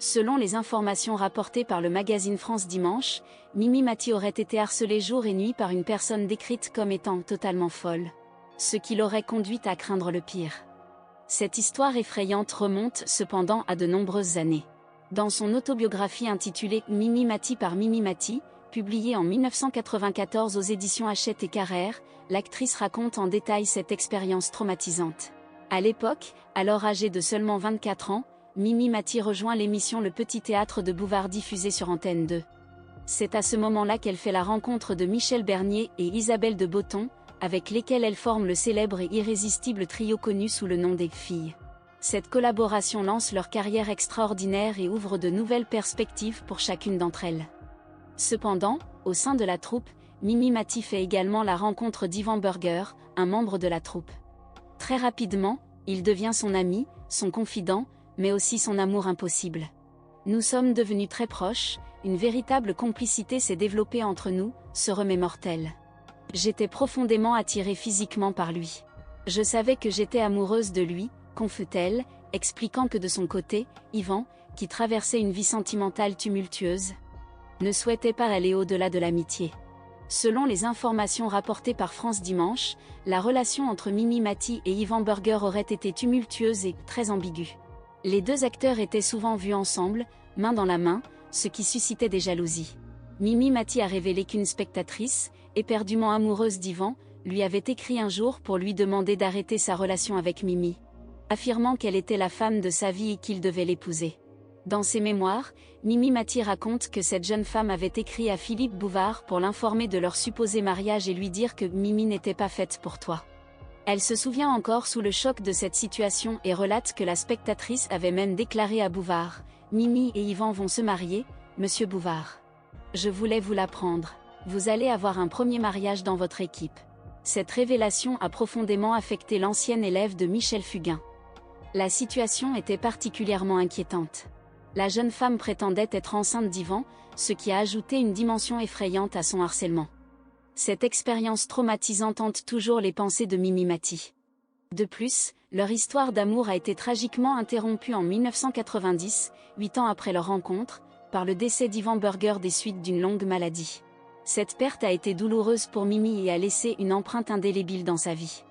Selon les informations rapportées par le magazine France Dimanche, Mimi Mati aurait été harcelée jour et nuit par une personne décrite comme étant totalement folle. Ce qui l'aurait conduite à craindre le pire. Cette histoire effrayante remonte cependant à de nombreuses années. Dans son autobiographie intitulée Mimi Mati par Mimi Mati, publiée en 1994 aux éditions Hachette et Carrère, l'actrice raconte en détail cette expérience traumatisante. À l'époque, alors âgée de seulement 24 ans, Mimi Mati rejoint l'émission Le Petit Théâtre de Bouvard diffusée sur Antenne 2. C'est à ce moment-là qu'elle fait la rencontre de Michel Bernier et Isabelle de Botton, avec lesquels elle forme le célèbre et irrésistible trio connu sous le nom des Filles. Cette collaboration lance leur carrière extraordinaire et ouvre de nouvelles perspectives pour chacune d'entre elles. Cependant, au sein de la troupe, Mimi Mati fait également la rencontre d'Ivan Burger, un membre de la troupe. Très rapidement, il devient son ami, son confident, mais aussi son amour impossible. Nous sommes devenus très proches, une véritable complicité s'est développée entre nous, se remémore-t-elle. J'étais profondément attirée physiquement par lui. Je savais que j'étais amoureuse de lui, confie-t-elle, expliquant que de son côté, Ivan, qui traversait une vie sentimentale tumultueuse, ne souhaitait pas aller au-delà de l'amitié. Selon les informations rapportées par France Dimanche, la relation entre Mimi Mati et Ivan Burger aurait été tumultueuse et très ambiguë. Les deux acteurs étaient souvent vus ensemble, main dans la main, ce qui suscitait des jalousies. Mimi Mati a révélé qu'une spectatrice, éperdument amoureuse d'Ivan, lui avait écrit un jour pour lui demander d'arrêter sa relation avec Mimi, affirmant qu'elle était la femme de sa vie et qu'il devait l'épouser. Dans ses mémoires, Mimi Mati raconte que cette jeune femme avait écrit à Philippe Bouvard pour l'informer de leur supposé mariage et lui dire que Mimi n'était pas faite pour toi. Elle se souvient encore sous le choc de cette situation et relate que la spectatrice avait même déclaré à Bouvard « Mimi et Ivan vont se marier, monsieur Bouvard. Je voulais vous l'apprendre. Vous allez avoir un premier mariage dans votre équipe. » Cette révélation a profondément affecté l'ancienne élève de Michel Fugain. La situation était particulièrement inquiétante. La jeune femme prétendait être enceinte d'Ivan, ce qui a ajouté une dimension effrayante à son harcèlement. Cette expérience traumatisante hante toujours les pensées de Mimi Mati. De plus, leur histoire d'amour a été tragiquement interrompue en 1990, 8 ans après leur rencontre, par le décès d'Ivan Burger des suites d'une longue maladie. Cette perte a été douloureuse pour Mimi et a laissé une empreinte indélébile dans sa vie.